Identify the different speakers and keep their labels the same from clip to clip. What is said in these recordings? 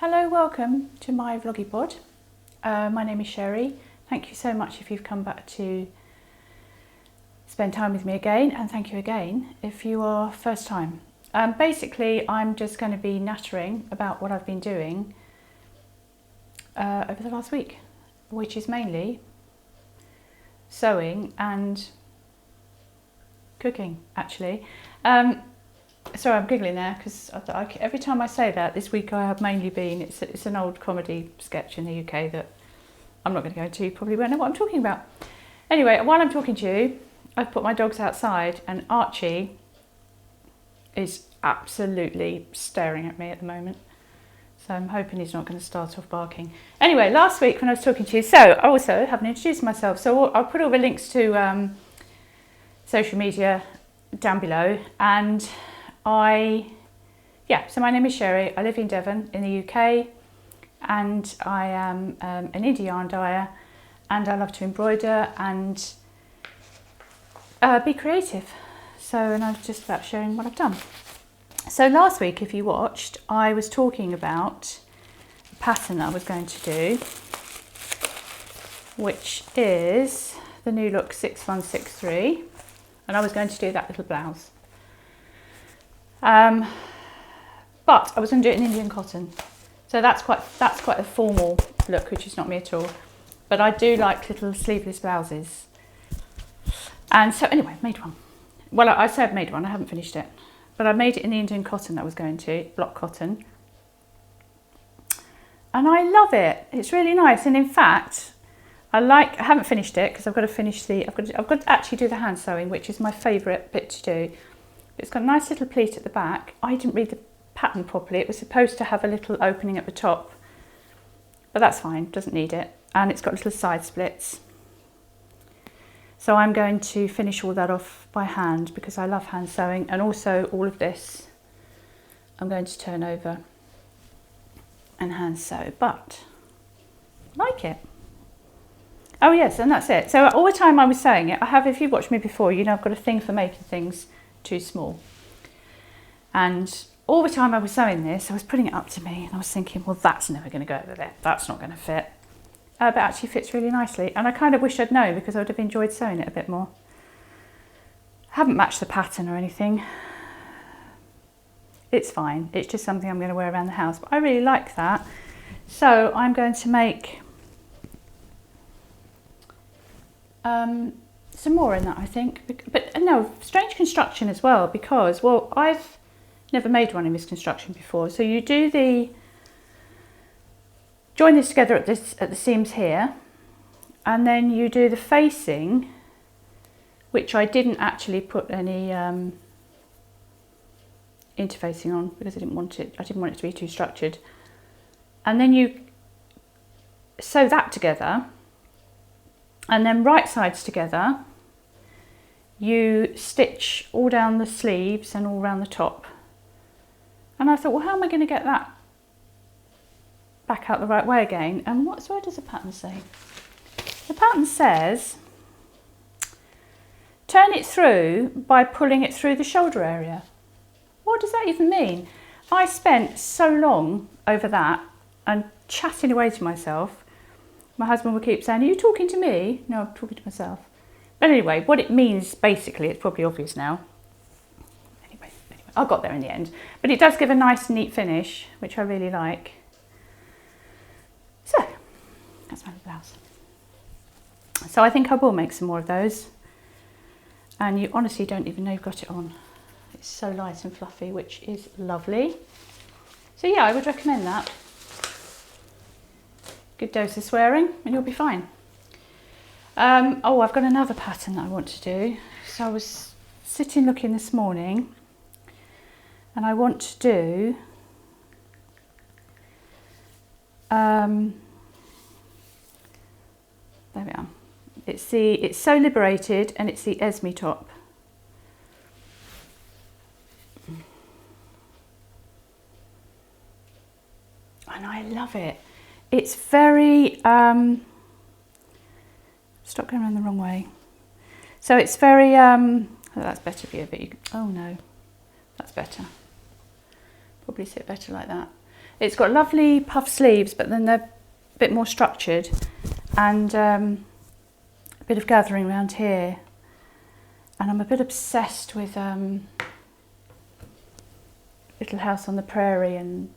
Speaker 1: Hello, welcome to my Vloggypod. My name is Sherry. Thank you so much if you've come back to spend time with me again, and thank you again if you are first time. Basically, I'm just going to be nattering about what I've been doing over the last week, which is mainly sewing and cooking, actually. Sorry, I'm giggling there because every time I say that, this week I have mainly been, it's an old comedy sketch in the UK that I'm not going to go into, you probably won't know what I'm talking about. Anyway, while I'm talking to you, I've put my dogs outside and Archie is absolutely staring at me at the moment. So I'm hoping he's not going to start off barking. Anyway, last week when I was talking to you, so I also haven't introduced myself, so I'll put all the links to social media down below. And so my name is Sherry. I live in Devon in the UK, and I am an indie yarn dyer, and I love to embroider and be creative. And I'm just about sharing what I've done. So last week, if you watched, I was talking about a pattern I was going to do, which is the New Look 6163, and I was going to do that little blouse. But I was going to do it in Indian cotton, so that's quite a formal look, which is not me at all. But I do like little sleeveless blouses, and so anyway, made one. Well, I say I've made one. I haven't finished it, but I made it in the Indian cotton that I was going to, block cotton, and I love it. It's really nice, and in fact, I haven't finished it because I've got to finish I've got to actually do the hand sewing, which is my favourite bit to do. It's got a nice little pleat at the back. I didn't read the pattern properly. It was supposed to have a little opening at the top, but that's fine, doesn't need it. And it's got little side splits. So I'm going to finish all that off by hand because I love hand sewing, and also all of this I'm going to turn over and hand sew, but I like it. Oh yes, and that's it. So all the time I was sewing it, if you've watched me before, you know I've got a thing for making things too small. And all the time I was sewing this, I was putting it up to me and I was thinking, well, that's never going to go over there. That's not going to fit. But it actually fits really nicely. And I kind of wish I'd known because I would have enjoyed sewing it a bit more. I haven't matched the pattern or anything. It's fine. It's just something I'm going to wear around the house. But I really like that. So I'm going to make some more in that, I think. But no, strange construction as well, because, well, I've never made one in this construction before. So you join this together at the seams here, and then you do the facing, which I didn't actually put any interfacing on because I didn't want it to be too structured. And then you sew that together, and then right sides together, you stitch all down the sleeves and all around the top. And I thought, well, how am I going to get that back out the right way again? And where does the pattern say? The pattern says, turn it through by pulling it through the shoulder area. What does that even mean? I spent so long over that and chatting away to myself. My husband would keep saying, are you talking to me? No, I'm talking to myself. But anyway, what it means, basically, it's probably obvious now. Anyway, I got there in the end. But it does give a nice, neat finish, which I really like. So, that's my blouse. So I think I will make some more of those. And you honestly don't even know you've got it on. It's so light and fluffy, which is lovely. So yeah, I would recommend that. Good dose of swearing and you'll be fine. Oh, I've got another pattern that I want to do. So I was sitting looking this morning, and I want to do there we are. It's So Liberated, and it's the Esme top. And I love it. It's very stop going around the wrong way. So it's very oh, that's better for you, but oh no, that's better. Probably sit better like that. It's got lovely puff sleeves, but then they're a bit more structured, and a bit of gathering around here. And I'm a bit obsessed with Little House on the Prairie and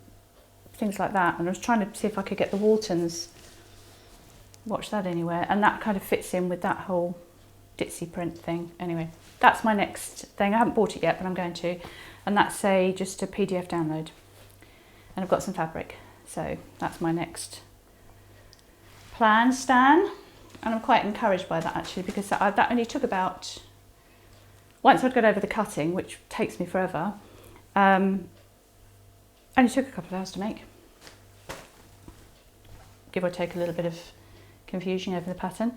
Speaker 1: things like that. And I was trying to see if I could get the Waltons, watch that anywhere, and that kind of fits in with that whole ditzy print thing. Anyway, that's my next thing. I haven't bought it yet, but I'm going to, and that's just a PDF download. And I've got some fabric, so that's my next plan, Stan. And I'm quite encouraged by that actually, because that only took about, once I'd got over the cutting, which takes me forever, only took a couple of hours to make. Give or take a little bit of confusion over the pattern.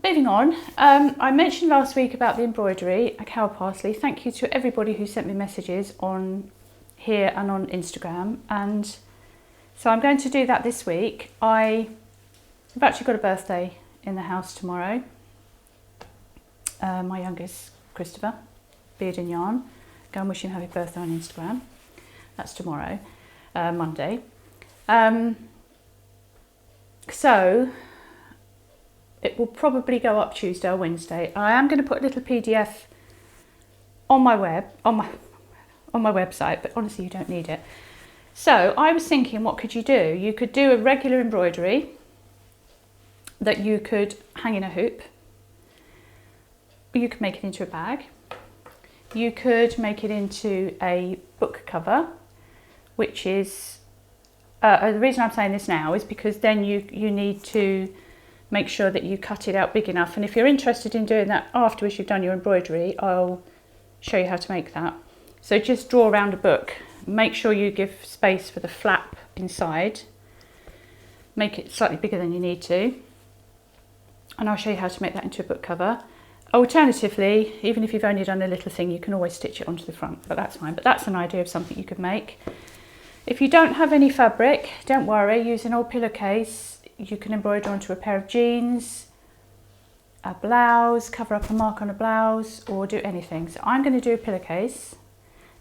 Speaker 1: Moving on, I mentioned last week about the embroidery, a cow parsley. Thank you to everybody who sent me messages on here and on Instagram, and so I'm going to do that this week. I've actually got a birthday in the house tomorrow. My youngest, Christopher, Beard and Yarn. Go and wish him happy birthday on Instagram. That's tomorrow, Monday. So it will probably go up Tuesday or Wednesday. I am going to put a little PDF on my website, but honestly you don't need it. So I was thinking, what could you do? You could do a regular embroidery that you could hang in a hoop. You could make it into a bag. You could make it into a book cover, which is, the reason I'm saying this now is because then you need to make sure that you cut it out big enough. And if you're interested in doing that afterwards you've done your embroidery, I'll show you how to make that. So just draw around a book. Make sure you give space for the flap inside. Make it slightly bigger than you need to. And I'll show you how to make that into a book cover. Alternatively, even if you've only done a little thing, you can always stitch it onto the front, but that's fine. But that's an idea of something you could make. If you don't have any fabric, don't worry, use an old pillowcase. You can embroider onto a pair of jeans, a blouse, cover up a mark on a blouse, or do anything. So I'm going to do a pillowcase.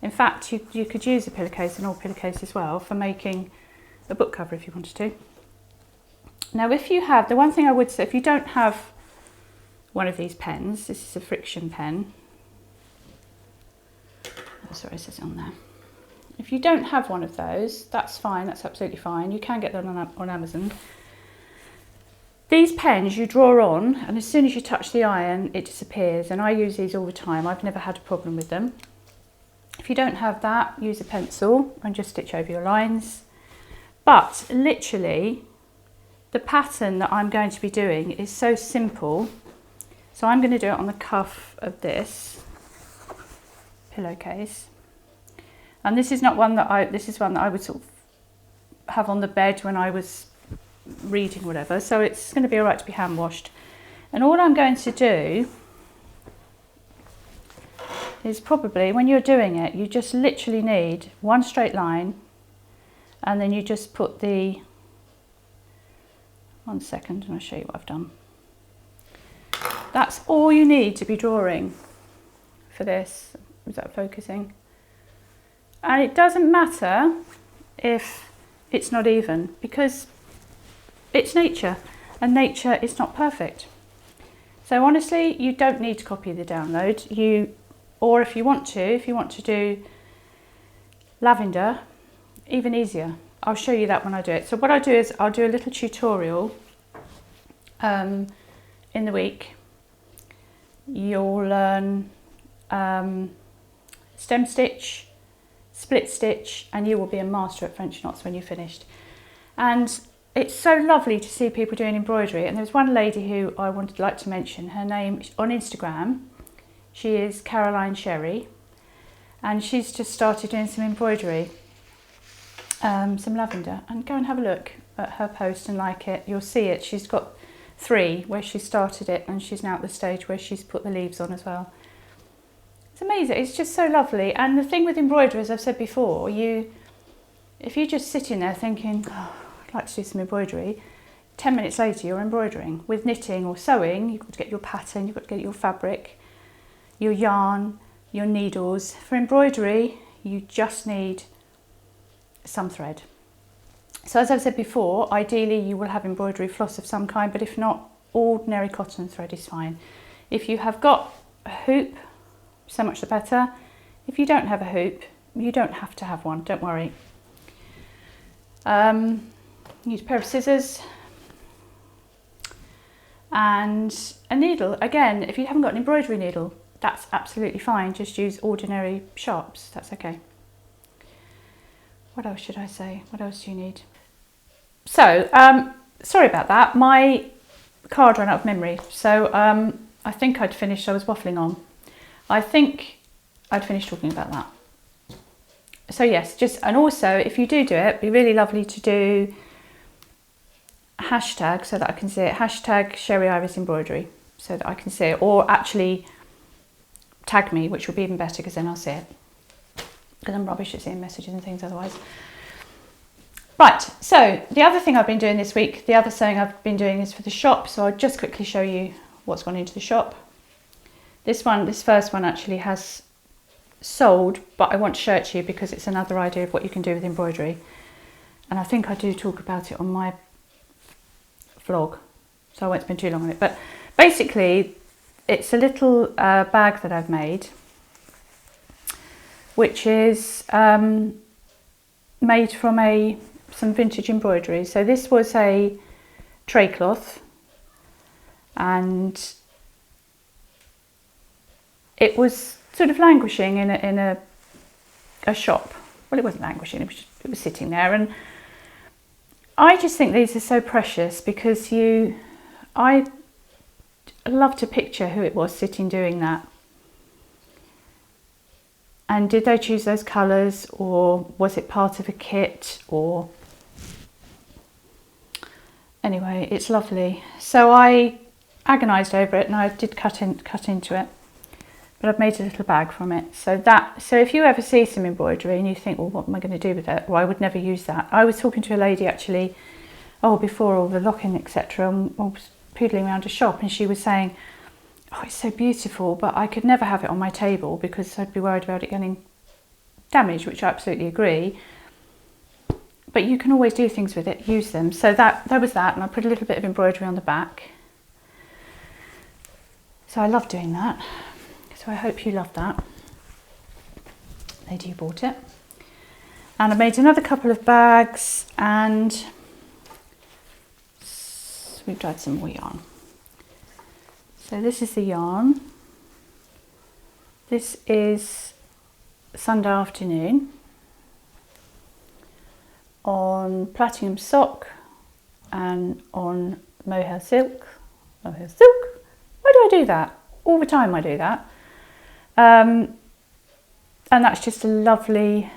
Speaker 1: In fact, you could use a pillowcase, an old pillowcase as well, for making a book cover if you wanted to. Now, if you have, the one thing I would say, if you don't have one of these pens, this is a friction pen. Oh, sorry, it says it on there. If you don't have one of those, that's fine, that's absolutely fine. You can get them on Amazon. These pens you draw on, and as soon as you touch the iron, it disappears. And I use these all the time. I've never had a problem with them. If you don't have that, use a pencil and just stitch over your lines. But literally, the pattern that I'm going to be doing is so simple. So I'm going to do it on the cuff of this pillowcase. And this is not one that this is one that I would sort of have on the bed when I was reading, whatever. So it's going to be all right to be hand washed. And all I'm going to do is probably, when you're doing it, you just literally need one straight line, and then you just put the, 1 second and I'll show you what I've done. That's all you need to be drawing for this. Is that focusing? And it doesn't matter if it's not even, because it's nature, and nature is not perfect. So honestly, you don't need to copy the download. Or if you want to do lavender, even easier. I'll show you that when I do it. So what I'll do is I'll do a little tutorial in the week. You'll learn stem stitch, split stitch, and you will be a master at French knots when you're finished. And it's so lovely to see people doing embroidery. And there's one lady who I would like to mention. Her name on Instagram, she is Caroline Sherry, and she's just started doing some embroidery, some lavender. And go and have a look at her post and like it. You'll see it. She's got 3 where she started it, and she's now at the stage where she's put the leaves on as well. It's amazing. It's just so lovely. And the thing with embroidery, as I've said before, if you just sit in there thinking, oh, I'd like to do some embroidery, 10 minutes later you're embroidering. With knitting or sewing, you've got to get your pattern, you've got to get your fabric, your yarn, your needles. For embroidery, you just need some thread. So as I've said before, ideally you will have embroidery floss of some kind, but if not, ordinary cotton thread is fine. If you have got a hoop, so much the better. If you don't have a hoop, you don't have to have one, don't worry. Use a pair of scissors and a needle. Again, if you haven't got an embroidery needle, that's absolutely fine. Just use ordinary sharps, that's okay. What else should I say? What else do you need? So, sorry about that. My card ran out of memory. So I think I'd finished, I was waffling on. I think I'd finished talking about that. So yes, and also if you do it, it'd be really lovely to do a hashtag so that I can see it. Hashtag Sherry Iris embroidery so that I can see it, or actually tag me, which will be even better because then I'll see it. Because I'm rubbish at seeing messages and things otherwise. Right, so the other thing I've been doing this week, the other sewing I've been doing is for the shop. So I'll just quickly show you what's gone into the shop. This first one actually has sold, but I want to show it to you because it's another idea of what you can do with embroidery. And I think I do talk about it on my vlog, so I won't spend too long on it. But basically, it's a little bag that I've made, which is made from some vintage embroidery. So this was a tray cloth, and it was sort of languishing in a shop. Well, it wasn't languishing, it was sitting there, and I just think these are so precious because I love to picture who it was sitting doing that. And did they choose those colours, or was it part of a kit, or... Anyway, it's lovely. So I agonised over it and I did cut into it. But I've made a little bag from it. So if you ever see some embroidery and you think, well, what am I going to do with it? Well, I would never use that. I was talking to a lady actually, before all the lock-in, etc. and I was poodling around a shop, and she was saying, oh, it's so beautiful, but I could never have it on my table because I'd be worried about it getting damaged, which I absolutely agree. But you can always do things with it, use them. So there was that, and I put a little bit of embroidery on the back. So I love doing that. So I hope you love that. Lady who bought it. And I made another couple of bags, and we've dyed some more yarn. So this is the yarn. This is Sunday Afternoon on platinum sock and on mohair silk. Mohair silk? Why do I do that? All the time I do that. And that's just a lovely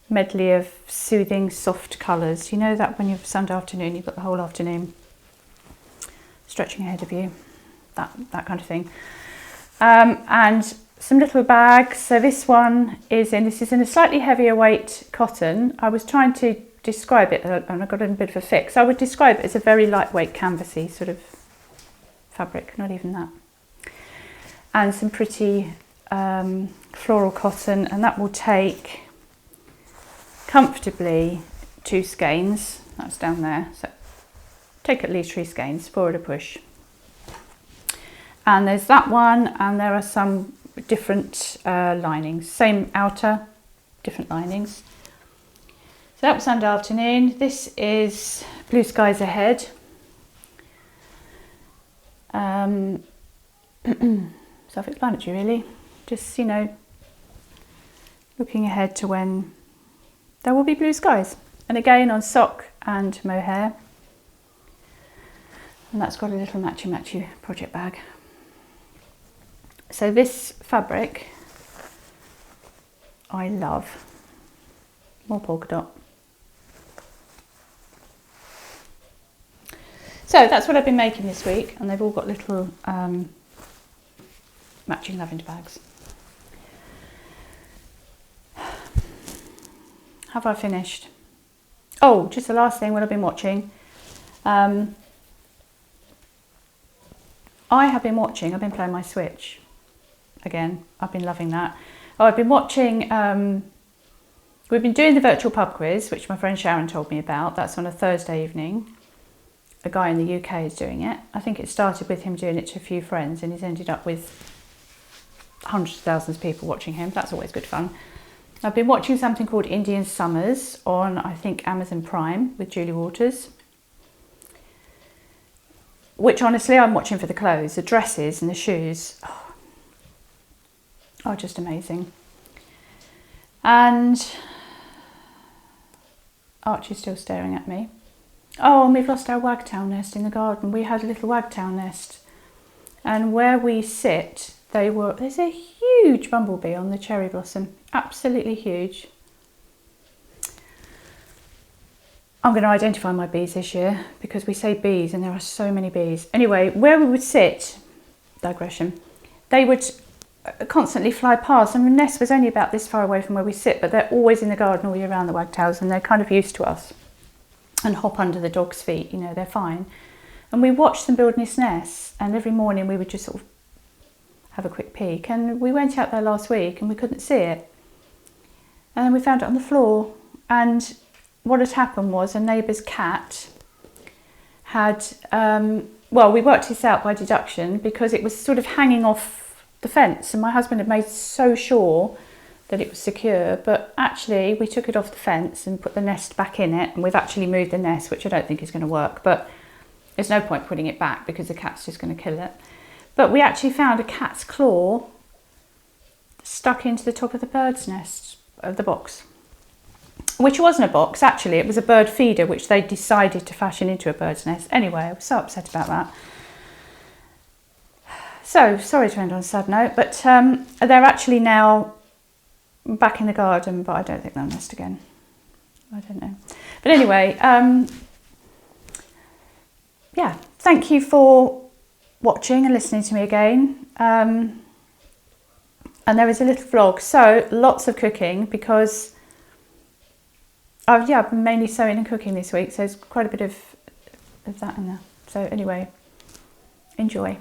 Speaker 1: medley of soothing, soft colours. You know that when you're Sunday afternoon, you've got the whole afternoon stretching ahead of you, that kind of thing. And some little bags. So this one is in a slightly heavier weight cotton. I was trying to describe it, and I got in a bit of a fix. I would describe it as a very lightweight canvasy sort of fabric, not even that. And some pretty floral cotton, and that will take comfortably 2 skeins. That's down there. So take at least 3 skeins, 4 at a push. And there's that one, and there are some different linings, same outer, different linings. So that was Sunday Afternoon. This is Blue Skies Ahead. Self-explanatory really, just, you know, looking ahead to when there will be blue skies. And again on sock and mohair. And that's got a little matchy project bag. So this fabric I love. More polka dot. So that's what I've been making this week, and they've all got little matching lavender bags. Have I finished? Oh, just the last thing, what I've been watching. I've been playing my Switch again. I've been loving that. Oh, I've been watching we've been doing the virtual pub quiz, which my friend Sharon told me about. That's on a Thursday evening. A guy in the UK is doing it. I think it started with him doing it to a few friends, and he's ended up with hundreds of thousands of people watching him. That's always good fun. I've been watching something called Indian Summers on, I think, Amazon Prime with Julie Waters, which honestly I'm watching for the clothes. The dresses and the shoes are just amazing. And Archie's still staring at me. Oh, and we've lost our wagtail nest in the garden. We had a little wagtail nest, and where we sit, there's a huge bumblebee on the cherry blossom, absolutely huge. I'm going to identify my bees this year, because we say bees and there are so many bees. Anyway, where we would sit, digression, they would constantly fly past, and the nest was only about this far away from where we sit, but they're always in the garden all year round, the wagtails, and they're kind of used to us and hop under the dog's feet, you know, they're fine. And we watched them building this nest, and every morning we would just sort of have a quick peek, and we went out there last week and we couldn't see it, and then we found it on the floor. And what had happened was a neighbour's cat had, well, we worked this out by deduction, because it was sort of hanging off the fence, and my husband had made so sure that it was secure, but actually we took it off the fence and put the nest back in it, and we've actually moved the nest, which I don't think is going to work, but there's no point putting it back because the cat's just going to kill it. But we actually found a cat's claw stuck into the top of the bird's nest of the box, which wasn't a box, actually it was a bird feeder which they decided to fashion into a bird's nest. Anyway, I was so upset about that. So sorry to end on a sad note, but they're actually now back in the garden, but I don't think they'll nest again. I don't know. But anyway, yeah, thank you for watching and listening to me again. And there is a little vlog, so lots of cooking, because I've been mainly sewing and cooking this week, so there's quite a bit of that in there. So anyway, enjoy.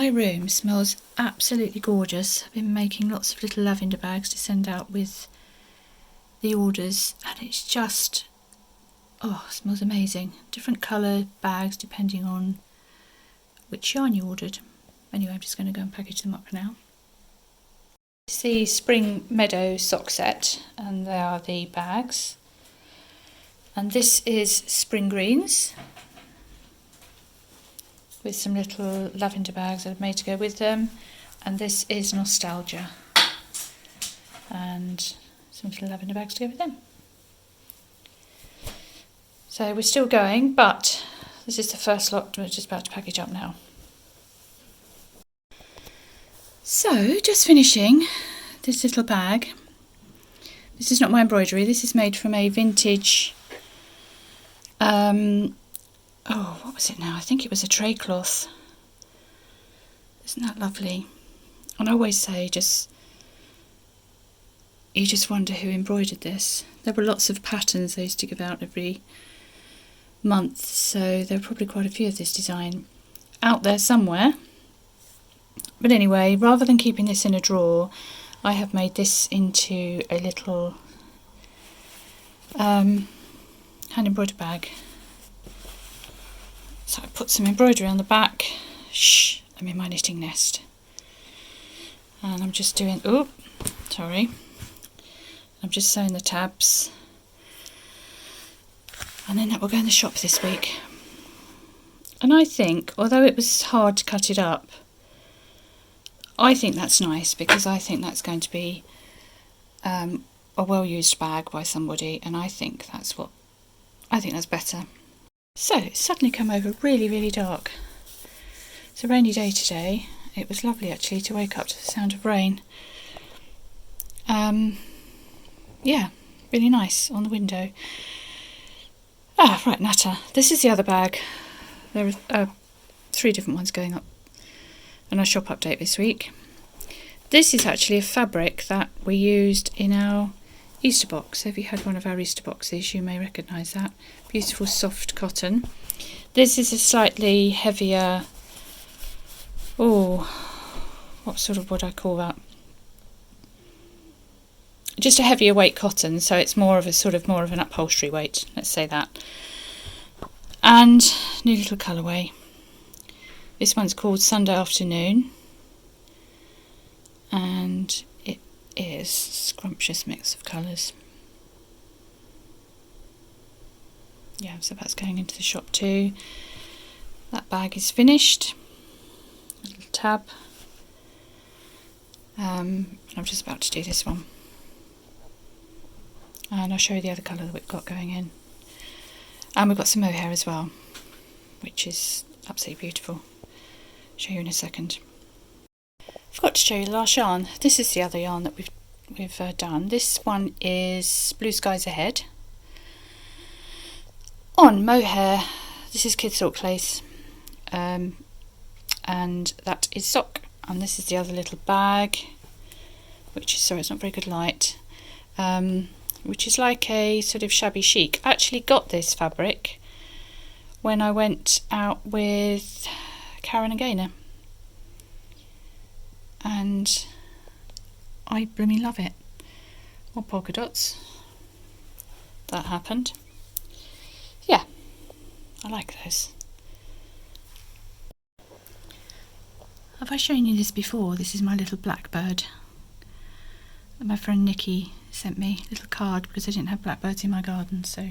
Speaker 1: My room smells absolutely gorgeous. I've been making lots of little lavender bags to send out with the orders, and it's just, oh, it smells amazing. Different colour bags depending on which yarn you ordered. Anyway, I'm just going to go and package them up now. It's the Spring Meadow sock set, and they are the bags. And this is Spring Greens, with some little lavender bags that I've made to go with them. And this is Nostalgia, and some little lavender bags to go with them. So we're still going, but this is the first lot we're just about to package up now. So, just finishing this little bag. This is not my embroidery, this is made from a vintage, oh, what was it now? I think it was a tray cloth. Isn't that lovely? And I always say, you just wonder who embroidered this. There were lots of patterns they used to give out every month, so there are probably quite a few of this design out there somewhere. But anyway, rather than keeping this in a drawer, I have made this into a little hand embroidered bag. So I put some embroidery on the back. Shh, I'm in my knitting nest. And I'm just doing, oh, sorry. I'm just sewing the tabs. And then that will go in the shop this week. And I think, although it was hard to cut it up, I think that's nice, because I think that's going to be a well-used bag by somebody, and I think that's better. So it's suddenly come over really, really dark. It's a rainy day today. It was lovely actually to wake up to the sound of rain. Yeah, really nice on the window. Ah, right, natter. This is the other bag. There are 3 different ones going up in our shop update this week. This is actually a fabric that we used in our Easter box. So if you had one of our Easter boxes, you may recognise that. Beautiful soft cotton. This is a slightly heavier, oh, what sort of would I call that? Just a heavier weight cotton, so it's more of an upholstery weight, let's say that. And new little colourway. This one's called Sunday Afternoon, and it is a scrumptious mix of colours. Yeah, so that's going into the shop too. That bag is finished. A little tab. I'm just about to do this one. And I'll show you the other colour that we've got going in. And we've got some mohair as well, which is absolutely beautiful. Show you in a second. I forgot to show you the last yarn. This is the other yarn that we've done. This one is Blue Skies Ahead on mohair. This is Kid Silk Lace, and that is sock. And this is the other little bag, which is, sorry, it's not very good light, which is like a sort of shabby chic. I actually got this fabric when I went out with Karen and Gaynor, and I blooming love it. More polka dots. That happened. Yeah, I like those. Have I shown you this before? This is my little blackbird that my friend Nikki sent me. A little card, because I didn't have blackbirds in my garden, so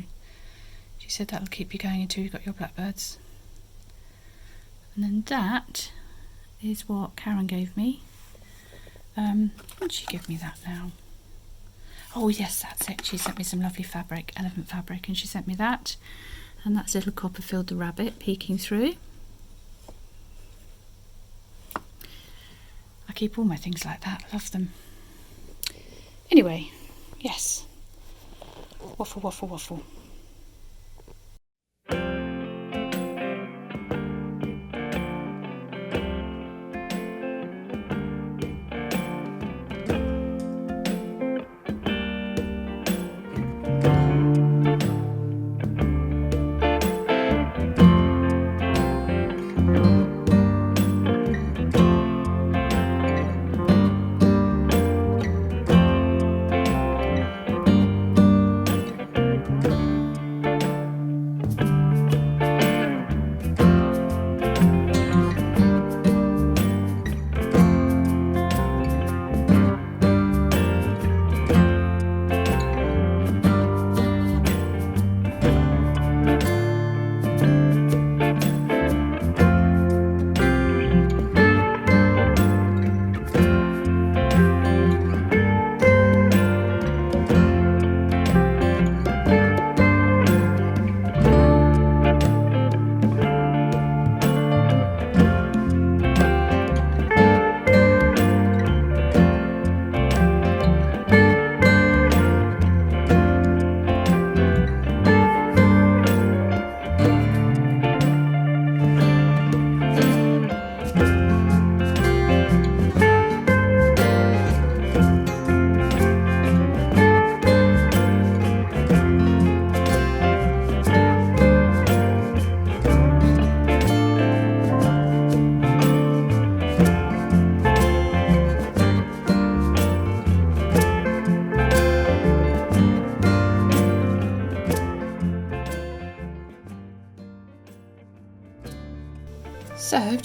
Speaker 1: she said that'll keep you going until you've got your blackbirds. And then that is what Karen gave me. When did she give me that now? Oh yes, that's it. She sent me some lovely fabric, elephant fabric, and she sent me that. And that's little Copperfield the rabbit peeking through. I keep all my things like that, love them. Anyway, yes. Waffle, waffle, waffle.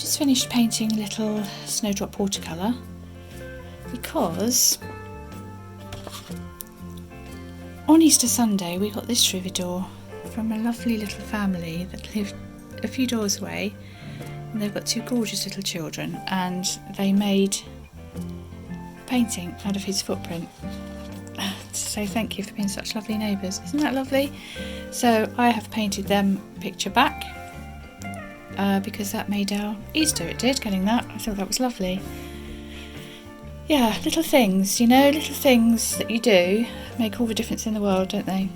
Speaker 1: just finished painting a little snowdrop watercolour because on Easter Sunday we got this troubadour from a lovely little family that lived a few doors away, and they've got two gorgeous little children, and they made a painting out of his footprint to say thank you for being such lovely neighbours. Isn't that lovely? So I have painted them picture back because that made our Easter, it did, getting that. I thought that was lovely. Yeah, little things, you know, little things that you do make all the difference in the world, don't they?